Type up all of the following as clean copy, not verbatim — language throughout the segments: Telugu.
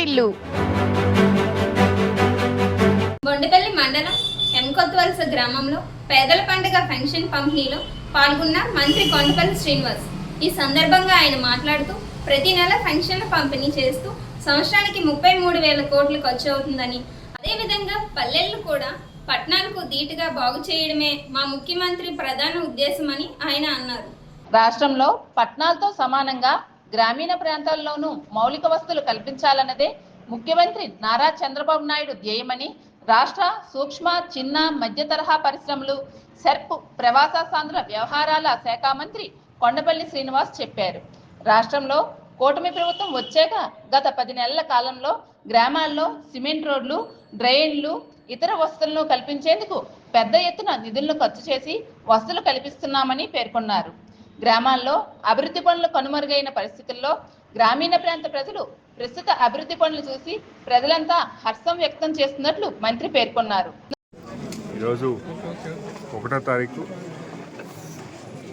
వాటిల్లు. బొండపల్లి మండలం ఎంకొత్వలస గ్రామంలో పేదల పండుగ పెన్షన్ పంపిణీలో పాల్గొన్న మంత్రి కొండపల్లి శ్రీనివాస్. ఈ సందర్భంగా ఆయన మాట్లాడుతూ ప్రతి నెల పెన్షన్లు పంపిణీ చేస్తూ సంవత్సరానికి 33,000 కోట్లు ఖర్చు అవుతుందని, అదేవిధంగా పల్లెలను కూడా పట్టణాలకు ధీటుగా బాగు చేయడమే మా ముఖ్యమంత్రి ప్రధాన ఉద్దేశమని ఆయన అన్నారు. రాష్ట్రంలో పట్టణాలతో సమానంగా గ్రామీణ ప్రాంతాల్లోనూ మౌలిక వసతులు కల్పించాలన్నదే ముఖ్యమంత్రి నారా చంద్రబాబు నాయుడు ధ్యేయమని రాష్ట్ర సూక్ష్మ చిన్న మధ్య తరహా పరిశ్రమలు సెర్ప్ ప్రవాసాంధ్ర వ్యవహారాల శాఖ మంత్రి కొండపల్లి శ్రీనివాస్ చెప్పారు. రాష్ట్రంలో కూటమి ప్రభుత్వం వచ్చాక గత 10 నెలల కాలంలో గ్రామాల్లో సిమెంట్ రోడ్లు, డ్రైన్లు, ఇతర వసతులను కల్పించేందుకు పెద్ద ఎత్తున నిధులను ఖర్చు చేసి వసతులు కల్పిస్తున్నామని పేర్కొన్నారు. గ్రామాల్లో అభివృద్ధి పనులు కనుమరుగైన పరిస్థితుల్లో గ్రామీణ ప్రాంత ప్రజలు ప్రస్తుత అభివృద్ధి పనులు చూసి ప్రజలంతా హర్షం వ్యక్తం చేస్తున్నట్లు మంత్రి పేర్కొన్నారు. ఈరోజు 1వ తారీఖు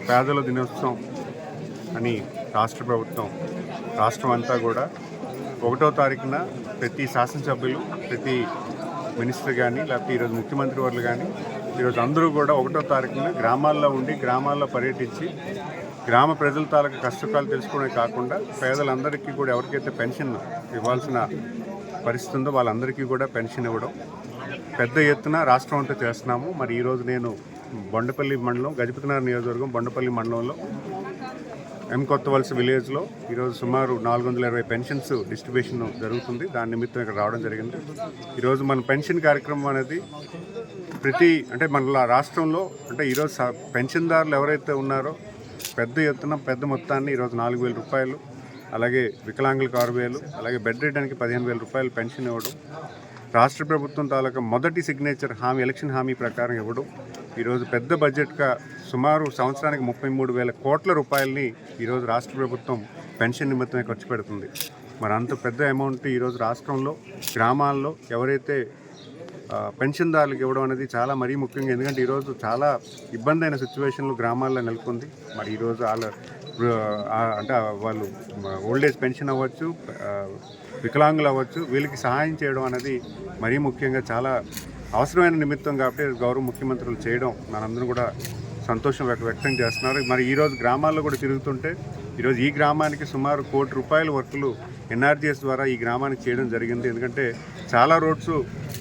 పేదల దినోత్సవం అని రాష్ట్ర ప్రభుత్వం రాష్ట్రం అంతా కూడా 1వ తారీఖున ప్రతి శాసనసభ్యులు, ప్రతి మినిస్టర్ కానీ, లేకపోతే ఈరోజు ముఖ్యమంత్రి వారు కానీ, ఈరోజు అందరూ కూడా 1వ తారీఖున గ్రామాల్లో ఉండి గ్రామాల్లో పర్యటించి గ్రామ ప్రజల తాలూకు కష్టకాలు తెలుసుకోవడమే కాకుండా పేదలందరికీ కూడా ఎవరికైతే పెన్షన్ ఇవ్వాల్సిన పరిస్థితి ఉందో వాళ్ళందరికీ కూడా పెన్షన్ ఇవ్వడం పెద్ద ఎత్తున రాష్ట్రం అంతా చేస్తున్నాము. మరి ఈరోజు నేను బొండపల్లి మండలం, గజపతినగర్ నియోజకవర్గం బొండపల్లి మండలంలో ఎంకొత్తవలస విలేజ్లో ఈరోజు సుమారు 420 పెన్షన్స్ డిస్ట్రిబ్యూషన్ జరుగుతుంది. దాని నిమిత్తం ఇక్కడ రావడం జరిగింది. ఈరోజు మన పెన్షన్ కార్యక్రమం అనేది అంటే మన రాష్ట్రంలో ఈరోజు పెన్షన్దారులు ఎవరైతే ఉన్నారో పెద్ద ఎత్తున పెద్ద మొత్తాన్ని ఈరోజు 4,000 రూపాయలు, అలాగే వికలాంగులకు 6,000, అలాగే బెడ్ రేటానికి 15,000 రూపాయలు పెన్షన్ ఇవ్వడం, రాష్ట్ర ప్రభుత్వం తాలూకా మొదటి సిగ్నేచర్ హామీ, ఎలక్షన్ హామీ ప్రకారం ఇవ్వడం, ఈరోజు పెద్ద బడ్జెట్గా సుమారు సంవత్సరానికి 33,000 కోట్ల రూపాయలని ఈరోజు రాష్ట్ర ప్రభుత్వం పెన్షన్ నిమిత్తమే ఖర్చు పెడుతుంది. మరి అంత పెద్ద అమౌంట్ ఈరోజు రాష్ట్రంలో గ్రామాల్లో ఎవరైతే పెన్షన్దారులకు ఇవ్వడం అనేది చాలా మరీ ముఖ్యంగా. ఎందుకంటే ఈరోజు చాలా ఇబ్బంది అయిన సిచ్యువేషన్లు గ్రామాల్లో నెలకొంది. మరి ఈరోజు వాళ్ళు ఓల్డేజ్ పెన్షన్ అవ్వచ్చు, వికలాంగులు అవ్వచ్చు, వీళ్ళకి సహాయం చేయడం అనేది మరీ ముఖ్యంగా చాలా అవసరమైన నిమిత్తం. కాబట్టి గౌరవ ముఖ్యమంత్రులు చేయడం మనందరం కూడా సంతోషం వ్యక్తం చేస్తున్నారు. మరి ఈరోజు గ్రామాల్లో కూడా తిరుగుతుంటే ఈరోజు ఈ గ్రామానికి సుమారు 1 కోటి రూపాయల వర్కులు ఎన్ఆర్జీఎస్ ద్వారా ఈ గ్రామానికి చేయడం జరిగింది. ఎందుకంటే చాలా రోడ్స్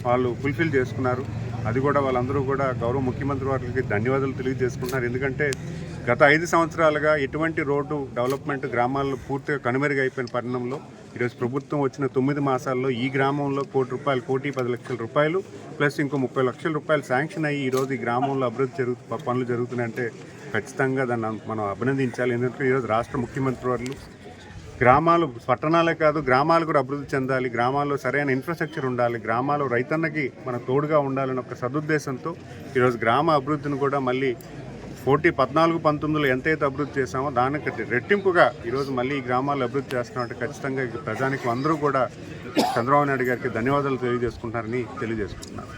వాళ్ళు ఫుల్ఫిల్ చేసుకున్నారు. అది కూడా వాళ్ళందరూ కూడా గౌరవ ముఖ్యమంత్రి వారికి ధన్యవాదాలు తెలియజేసుకుంటున్నారు. ఎందుకంటే గత 5 సంవత్సరాలుగా ఎటువంటి రోడ్డు డెవలప్మెంట్ గ్రామాల్లో పూర్తిగా కనుమరుగైపోయిన పరిణామంలో ఈరోజు ప్రభుత్వం వచ్చిన 9 మాసాల్లో ఈ గ్రామంలో 1,10 రూపాయలు ప్లస్ ఇంకో 30 లక్షల రూపాయలు శాంక్షన్ అయ్యి ఈరోజు ఈ గ్రామంలో అభివృద్ధి పనులు జరుగుతున్నాయంటే ఖచ్చితంగా దాన్ని మనం అభినందించాలి. ఎందుకంటే ఈరోజు రాష్ట్ర ముఖ్యమంత్రి వారు గ్రామాలు, పట్టణాలే కాదు గ్రామాలు కూడా అభివృద్ధి చెందాలి, గ్రామాల్లో సరైన ఇన్ఫ్రాస్ట్రక్చర్ ఉండాలి, గ్రామాల్లో రైతన్నకి మన తోడుగా ఉండాలని ఒక సదుద్దేశంతో ఈరోజు గ్రామ అభివృద్ధిని కూడా మళ్ళీ 14-19లో ఎంతైతే అభివృద్ధి చేశామో దానికి రెట్టింపుగా ఈరోజు మళ్ళీ ఈ గ్రామాల్లో అభివృద్ధి చేస్తున్నామంటే ఖచ్చితంగా ప్రజానికి అందరూ కూడా చంద్రబాబు నాయుడు గారికి ధన్యవాదాలు తెలియజేసుకుంటారని తెలియజేసుకుంటున్నారు.